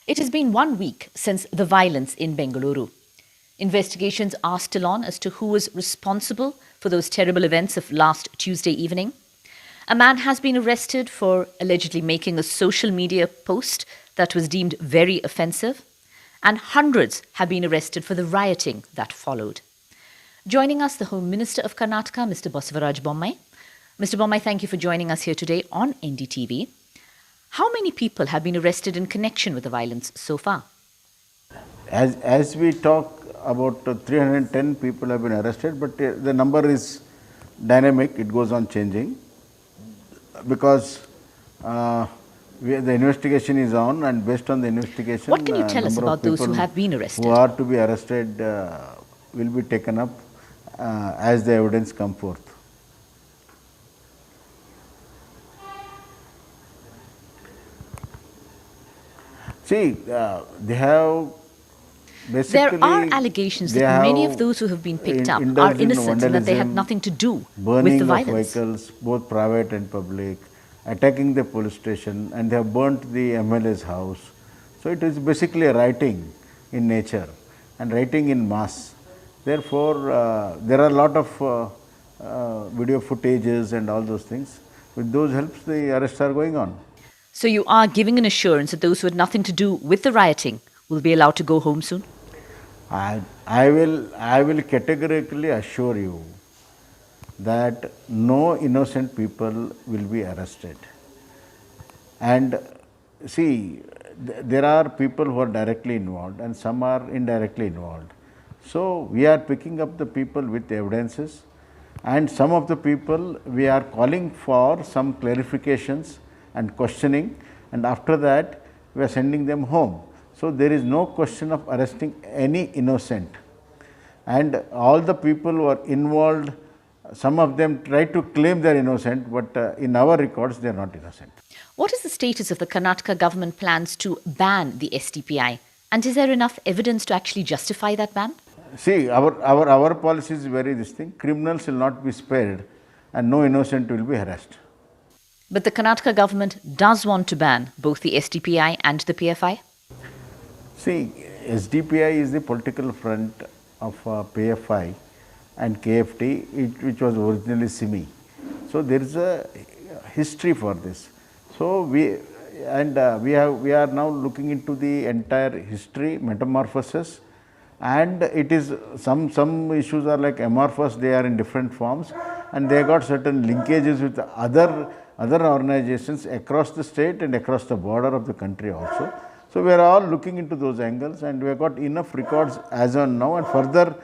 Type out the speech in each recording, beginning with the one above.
It has been 1 week since the violence in Bengaluru. Investigations are still on as to who was responsible for those terrible events of last Tuesday evening. A man has been arrested for allegedly making a social media post that was deemed very offensive, and hundreds have been arrested for the rioting that followed. Joining us, the Home Minister of Karnataka, Mr. Basavaraj Bommai. Mr. Bommai, thank you for joining us here today on NDTV. How many people have been arrested in connection with the violence so far? As we talk, about 310 people have been arrested, but the number is dynamic, it goes on changing because the investigation is on, and based on the investigation, what can you tell us about those who have been arrested? Who are to be arrested will be taken up as the evidence come forth. See, they have basically. There are allegations that many of those who have been picked up are innocent and that they had nothing to do with the violence. Burning of vehicles, both private and public, attacking the police station, and they have burnt the MLA's house. So, it is basically a rioting in nature and rioting in mass. Therefore, there are a lot of video footages and all those things. With those helps, the arrests are going on. So you are giving an assurance that those who had nothing to do with the rioting will be allowed to go home soon? I will categorically assure you that no innocent people will be arrested. And see, there are people who are directly involved and some are indirectly involved. So, we are picking up the people with evidences, and some of the people we are calling for some clarifications and questioning, and after that we are sending them home. So, there is no question of arresting any innocent, and all the people who are involved, some of them try to claim they are innocent, but in our records they are not innocent. What is the status of the Karnataka government plans to ban the SDPI, and is there enough evidence to actually justify that ban? See, our policy is very distinct. Criminals will not be spared and no innocent will be harassed. But the Karnataka government does want to ban both the SDPI and the PFI? See, SDPI is the political front of PFI and KFT, which was originally SIMI. So, there is a history for this. So, we are now looking into the entire history, metamorphosis, and it is some issues are like amorphous, they are in different forms, and they got certain linkages with other organizations across the state and across the border of the country also. So, we are all looking into those angles, and we have got enough records as on now, and further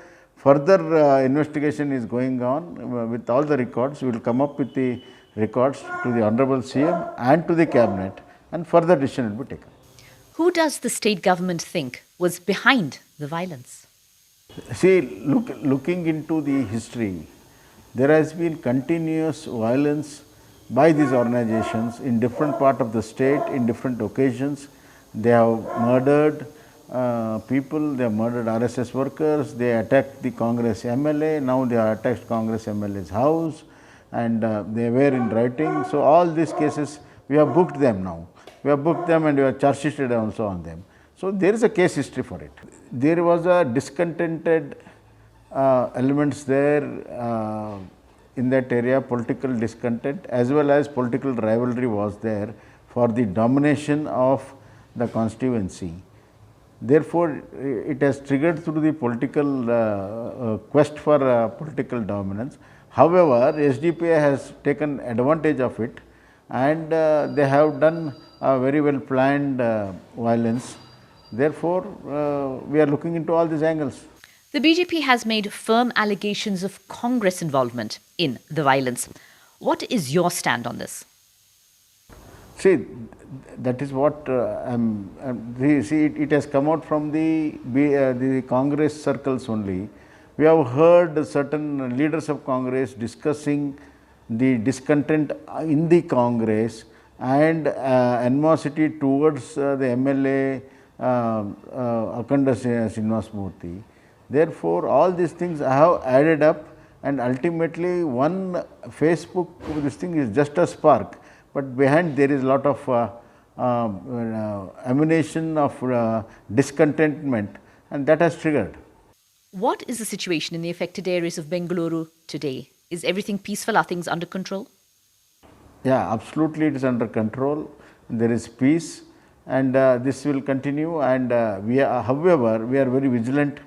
investigation is going on with all the records. We will come up with the records to the Honorable CM and to the Cabinet, and further decision will be taken. Who does the state government think was behind the violence? See, looking into the history, there has been continuous violence by these organizations in different part of the state, in different occasions. They have murdered people, they have murdered RSS workers, they attacked the Congress MLA, now they have attacked Congress MLA's house, and they were in writing. So, all these cases we have booked them now. We have booked them and we have charge sheeted also on them. So, there is a case history for it. There was a discontented elements there in that area, political discontent as well as political rivalry was there for the domination of the constituency. Therefore, it has triggered through the political quest for political dominance. However, SDPI has taken advantage of it, and they have done a very well planned violence. Therefore, we are looking into all these angles. The BJP has made firm allegations of Congress involvement in the violence. What is your stand on this? See, that is what it has come out from the Congress circles only. We have heard certain leaders of Congress discussing the discontent in the Congress and animosity towards the MLA Akhanda Srinivas Murthy. Therefore, all these things have added up, and ultimately one Facebook, this thing is just a spark, but behind there is a lot of emanation of discontentment, and that has triggered. What is the situation in the affected areas of Bengaluru today? Is everything peaceful? Are things under control? Yeah, absolutely, it is under control. There is peace, and this will continue. And however, we are very vigilant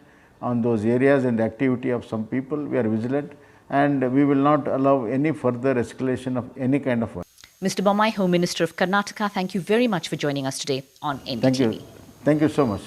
on those areas and the activity of some people. We are vigilant, and we will not allow any further escalation of any kind of violence. Mr. Bommai, Home Minister of Karnataka, thank you very much for joining us today on NDTV. Thank you so much.